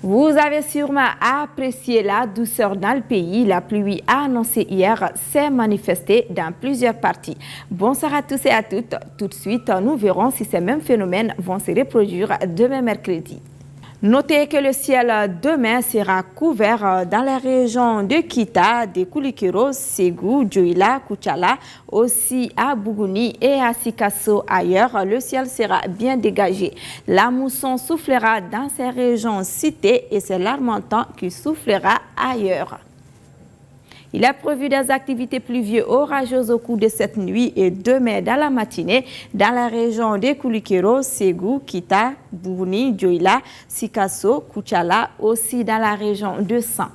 Vous avez sûrement apprécié la douceur dans le pays. La pluie annoncée hier s'est manifestée dans plusieurs parties. Bonsoir à tous et à toutes. Tout de suite, nous verrons si ces mêmes phénomènes vont se reproduire demain mercredi. Notez que le ciel demain sera couvert dans la région de Kita, de Koulikoro, Ségou, Dioïla, Koutiala, aussi à Bougouni et à Sikasso. Ailleurs, le ciel sera bien dégagé. La mousson soufflera dans ces régions citées et c'est l'Harmattan qui soufflera ailleurs. Il est prévu des activités pluvieuses orageuses au cours de cette nuit et demain dans la matinée dans la région de Koulikoro, Ségou, Kita, Bougouni, Dioïla, Sikasso, Koutiala, aussi dans la région de San.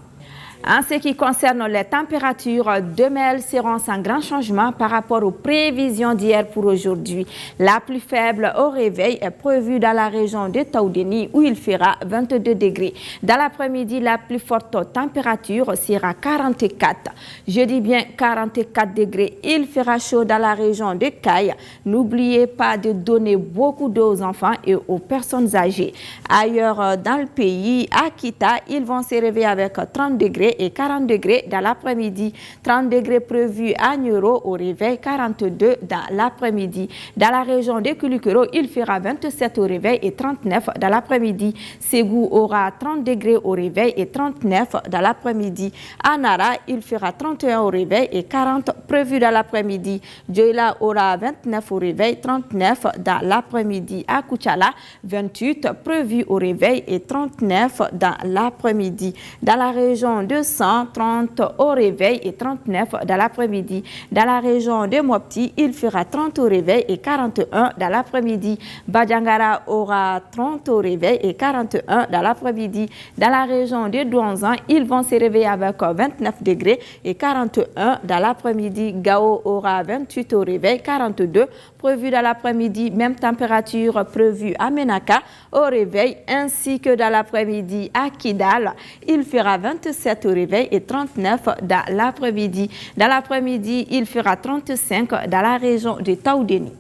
En ce qui concerne les températures, demain elles seront sans grand changement par rapport aux prévisions d'hier pour aujourd'hui. La plus faible au réveil est prévue dans la région de Taoudéni où il fera 22 degrés. Dans l'après-midi, la plus forte température sera 44. Je dis bien 44 degrés. Il fera chaud dans la région de Caille. N'oubliez pas de donner beaucoup d'eau aux enfants et aux personnes âgées. Ailleurs dans le pays, à Kita, ils vont se réveiller avec 30 degrés et 40 degrés dans l'après-midi. 30 degrés prévus à Nyoro au réveil, 42 dans l'après-midi. Dans la région de Koulikoro, il fera 27 au réveil et 39 dans l'après-midi. Ségou aura 30 degrés au réveil et 39 dans l'après-midi. À Nara, il fera 31 au réveil et 40 prévus dans l'après-midi. Dioïla aura 29 au réveil, 39 dans l'après-midi. À Koutiala, 28 prévus au réveil et 39 dans l'après-midi. Dans la région de 130 au réveil et 39 dans l'après-midi. Dans la région de Mopti, il fera 30 au réveil et 41 dans l'après-midi. Badjangara aura 30 au réveil et 41 dans l'après-midi. Dans la région de Douanzan, ils vont se réveiller avec 29 degrés et 41 dans l'après-midi. Gao aura 28 au réveil, 42 prévu dans l'après-midi. Même température prévue à Menaka au réveil ainsi que dans l'après-midi à Kidal. Il fera 27 au réveil et 39 dans l'après-midi. Dans l'après-midi, il fera 35 dans la région de Taoudéni.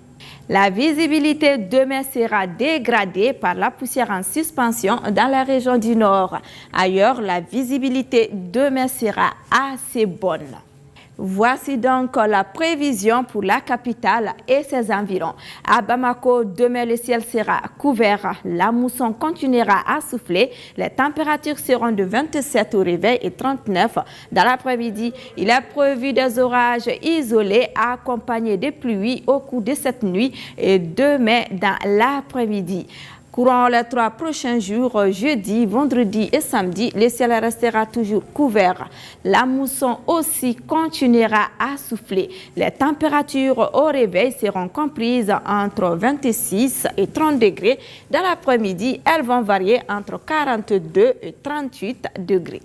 La visibilité demain sera dégradée par la poussière en suspension dans la région du Nord. Ailleurs, la visibilité demain sera assez bonne. Voici donc la prévision pour la capitale et ses environs. À Bamako, demain le ciel sera couvert. La mousson continuera à souffler. Les températures seront de 27 au réveil et 39 dans l'après-midi. Il est prévu des orages isolés accompagnés de pluies au cours de cette nuit et demain dans l'après-midi. Courant les 3 prochains jours, jeudi, vendredi et samedi, le ciel restera toujours couvert. La mousson aussi continuera à souffler. Les températures au réveil seront comprises entre 26 et 30 degrés. Dans l'après-midi, elles vont varier entre 42 et 38 degrés.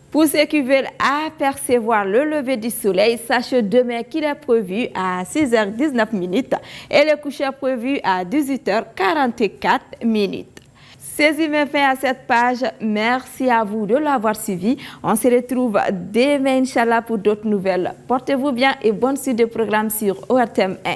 Pour ceux qui veulent apercevoir le lever du soleil, sachez demain qu'il est prévu à 6h19 et le coucher est prévu à 18h44. C'est met fin à cette page. Merci à vous de l'avoir suivi. On se retrouve demain, Inch'Allah, pour d'autres nouvelles. Portez-vous bien et bonne suite de programme sur ORTM 1.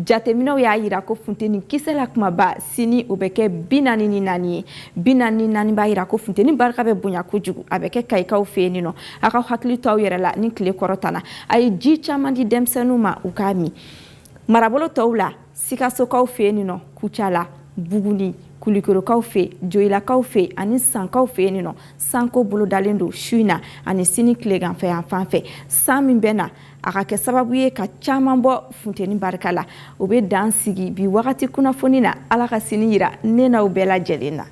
Jatemino ya ira ko funteni kisela kuma ba sini ubeke binani nani ba ira ko funteni barka be bonya kojugu abeke kaikaw feni no aka hakli taw yere la ni kle korotana ay ji chamandi demsenuma ukami marabolo tawla Sikasso kaw feni no Koutiala Bougouni Koulikoro kaw fe Dioïla kaw fe ani San kaw fe ni no sanko bolo dalendo shuina ani sini klegan fe en fanfe samin bena aka kɛ sababu ye ka caman bɔ funteni barika la o be dan sigi bi wagati kunnafoni na ala ka sini yira ne n'aw bɛɛ lajɛlen na.